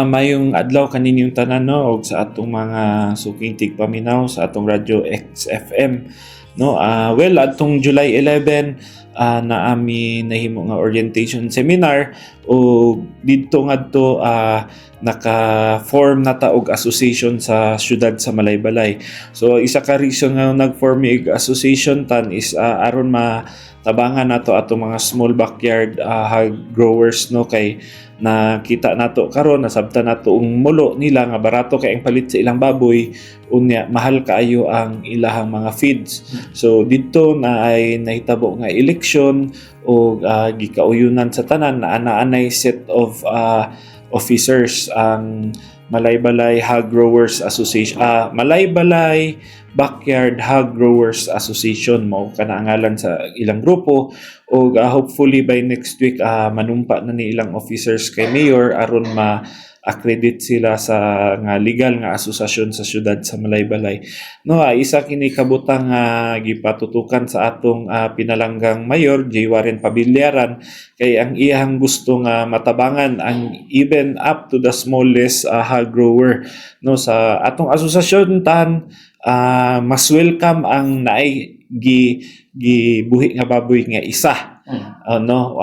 Mayong adlaw kaninyong tanan no og sa atong mga suking tigpaminaw sa atong Radyo XFM no. Well, atong July 11 naami nahimo nga orientation seminar o didto ngadto naka-form na ta og association sa syudad sa Malaybalay. So isa ka reason nga nag-form ig association tan is aron matabangan nato atong mga small backyard hog growers no, kay nakita nato karon nasabtan nato ang mulo nila nga barato kay ang palit sa ilang baboy, unya mahal kaayo ang ilahang mga feeds. So dito na ay nahitabo nga eleksyon o gikauyunan sa tanan na anaanay set of officers ang Malaybalay Hog Growers Association, Malaybalay Backyard Hog Growers Association mao kana ang ngalan sa ilang grupo. O hopefully by next week manumpa na ni ilang officers kay mayor aron ma-accredit sila sa nga legal nga asosasyon sa syudad sa Malaybalay. No, isa kini kabutang gipatutukan sa atong pinalanggang mayor J. Warren Pabillaran kay ang iyang gusto nga matabangan ang even up to the smallest hog grower no sa atong asosasyon tan. Mas welcome ang naay gibuhi nga baboy nga isa. No,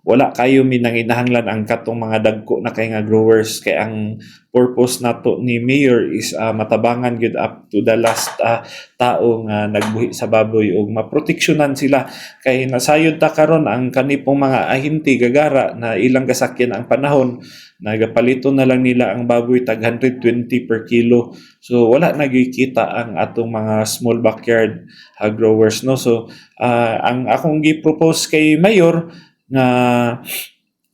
wala kayo minanginahanglan ang katong mga dagko na kay nga growers kay ang purpose nato ni mayor is matabangan gyud up to the last tao nga nagbuhi sa baboy ug maproteksyonan sila kay nasayod ta karon ang kanipong mga ahinti gagara na ilang kasakyan ang panahon nagapalito na lang nila ang baboy tag 120 per kilo. So wala nagikita ang atong mga small backyard growers no. So ang akong gi-propose kay mayor nga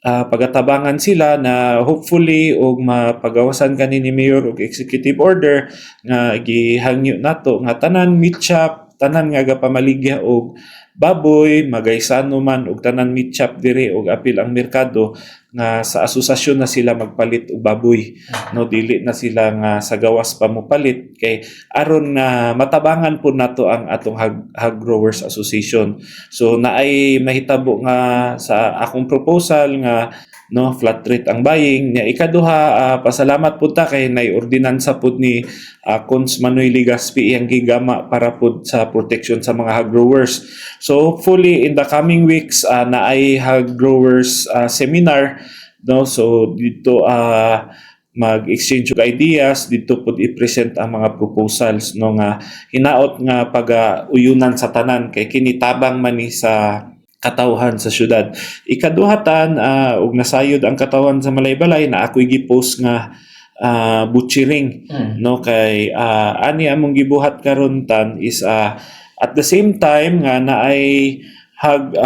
pagatabangan sila na hopefully og mapagawasan kani ni mayor og executive order nga gihangyo nato nga tanan meat shop, tanan nga gapamaligya og baboy magaysano man og tanan meat shop dire og apil ang merkado nga sa asosasyon na sila magpalit og baboy no, dili na sila nga sa gawas pa mo palit kay aron na matabangan po nato ang atong hog growers association. So naay mahitabo nga sa akong proposal nga no flat rate ang buying nya ikaduha. Pasalamat pud ta kay nay ordinansa pud ni Cons Manoy Ligaspi iyang gigama para pud sa protection sa mga hog growers. So hopefully in the coming weeks naay hog growers seminar no. So dito mag-exchange og ideas dito pud i-present ang mga proposals no nga hinaot nga pag-uyunan sa tanan kay kini tabang man ni sa katawhan sa syudad. Ikaduhatan og nasayod ang katawhan sa Malaybalay na ako'y gi-post nga butchering no kay ani among gibuhat karon tan is at the same time nga naay hog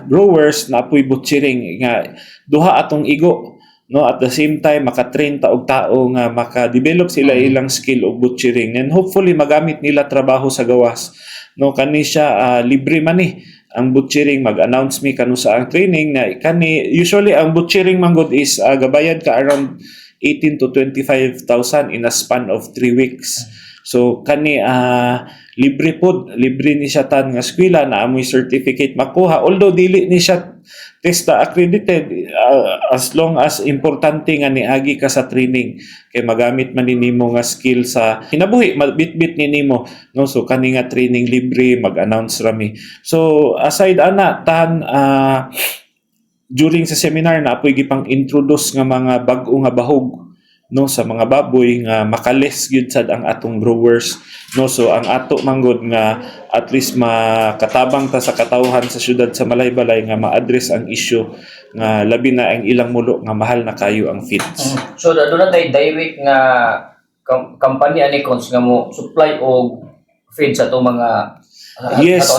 growers na apoy butchering nga duha atong igo no. At the same time maka-train ta og tao nga maka-develop sila ilang skill og butchering and hopefully magamit nila trabaho sa gawas no. Kani siya libre man ni ang butchering, mag-announce mi kanu sa ang training na kani usually ang butchering man gud is gabayad ka around 18 to 25,000 in a span of 3 weeks. So kani libre ni siya tan nga eskwela na amoy certificate makuha although dili ni siya TESDA accredited as long as importante nga niagi ka sa training kay magamit man nimo nga skill sa kinabuhi mabitbit ni nimo no. So kani nga training libre mag-announce rami. So aside ana tan during sa seminar na apoy gipang introduce nga mga bag-o nga bahog no sa mga baboy nga makales gyud sad ang atong growers no. So ang ato manggod nga at least makatabang ta sa katawhan sa syudad sa Malaybalay nga ma-address ang issue nga labi na ang ilang mulo nga mahal na kayo ang feeds. So doon na tayo direct nga kampanya ni Cons nga mo supply og feed sa itong mga Yes,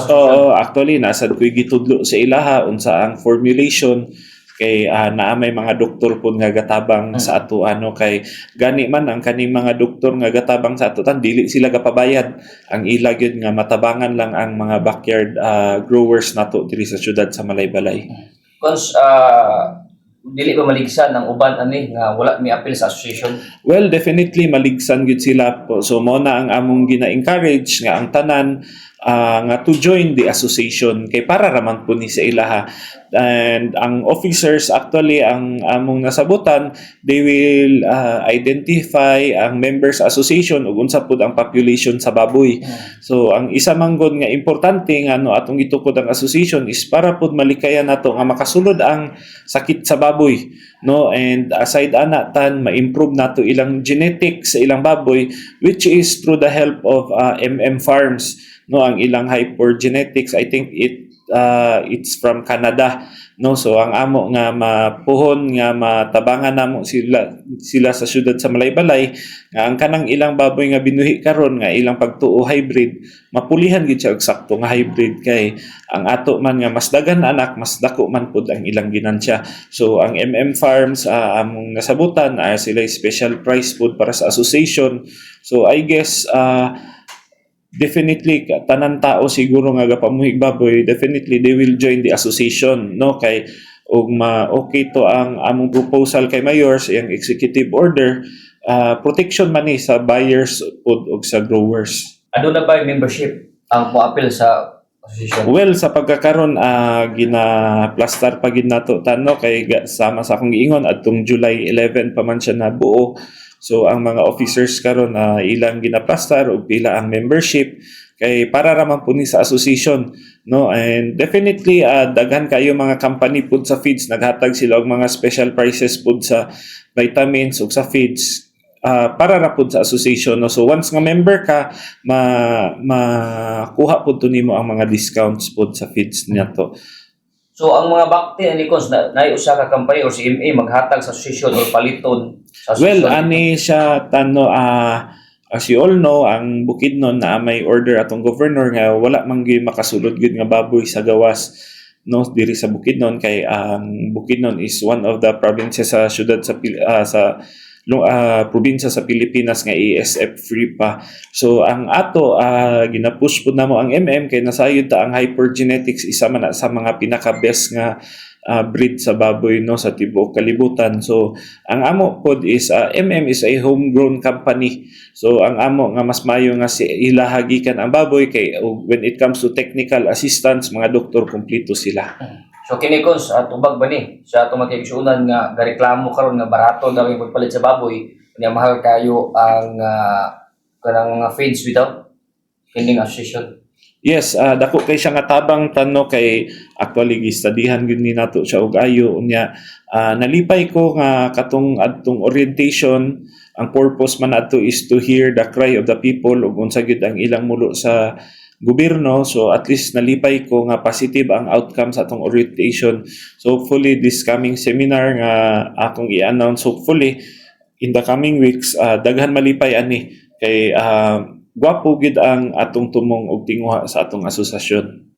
actually nasad ko'y gitudlo sa ilaha unsa ang formulation kay naa may mga doktor pud nga gatabang sa ato ano kay gani man ang kaning mga doktor nga gatabang sa ato tan dili sila gapabayad ang ila gyud nga matabangan lang ang mga backyard growers nato diri sa syudad sa Malaybalay. Cons dili ba maligsan ang uban ani nga wala mi appeal sa association? Well, definitely maligsan gyud sila po. So mo na ang among gina-encourage nga ang tanan nga to join the association kay para raman po ni sa ilaha. And ang officers actually ang among nasabutan, they will identify ang members association ug unsa pud ang population sa baboy. So ang isa manggod nga importante nga no atong gitukod ang association is para pud malikayan nato nga makasulod ang sakit sa baboy, no, and aside ana tan ma-improve nato ilang genetics sa ilang baboy, which is through the help of Farms, no, ang ilang hypergenetics. I think it's from Canada, no. So ang amo nga mapuhon nga matabangan namo sila sa syudad sa Malaybalay nga ang kanang ilang baboy nga binuhi karon nga ilang pagtuo hybrid, mapulihan gid siya og sakto nga hybrid kay ang ato man nga mas dagan anak, mas dako man pud ang ilang ginansya. So ang Farms among nasabutan sila special price pud para sa association. So I guess definitely tanan tao siguro nga gapamuhig baboy, definitely they will join the association, no, kay ug okay to ang among proposal kay mayor sa iyang executive order, protection man ni sa buyers pud ug sa growers. Ano na ba yung membership ang mo-appeal sa association? Well, sa pagkakaron gina-plaster pa gid nato tano kay sama sa akong giingon adtong July 11 pa man siya nabuo. So ang mga officers karon ilang ginaplastar og pila ang membership kay para raman po ni sa association, no, and definitely daghan kayo mga company pud sa feeds naghatag sila og mga special prices pud sa vitamins ug sa feeds para ra pud sa association, no. So once nga member ka makuha pud to nimo ang mga discounts pud sa feeds nato. So ang mga bakti ani Cons na usa ka company or CMA maghatag sa association or paliton sa Well, association? ani siya tano as you all know, ang Bukidnon na may order atong governor nga wala man gyud makasulod gyud nga baboy sa gawas, no, diri sa Bukidnon kay ang Bukidnon is one of the provinces sa syudad sa probinsya sa Pilipinas nga ASF free pa. So ang ato ginapush pud namo ang kay nasayod ta ang hypergenetics, isa man na sa mga pinaka best nga breed sa baboy, no, sa tibuok kalibutan. So ang amo pod is is a homegrown company. So ang amo nga mas mayo nga si ilahagikan ang baboy kay when it comes to technical assistance, mga doktor kompleto sila. So kini Cons tubag ba ni sa atong makikisunan nga gareklamo karon nga barato daw yung pagpalit sa baboy kanya mahal kayo ang kanang mga feeds without pending association? Yes, dako kay siya nga tabang tano kay actually gistudihan gyud ni nato siya og ayo unya. Nalipay ko nga katong adtong orientation, ang purpose man nato is to hear the cry of the people ug unsa gyud ang ilang mulo sa gobyerno. So at least nalipay ko nga positive ang outcome sa atong orientation. So hopefully this coming seminar nga akong i-announce, hopefully in the coming weeks daghan malipay ani kay gwapo gid ang atong tumong og tinguha sa atong asosasyon.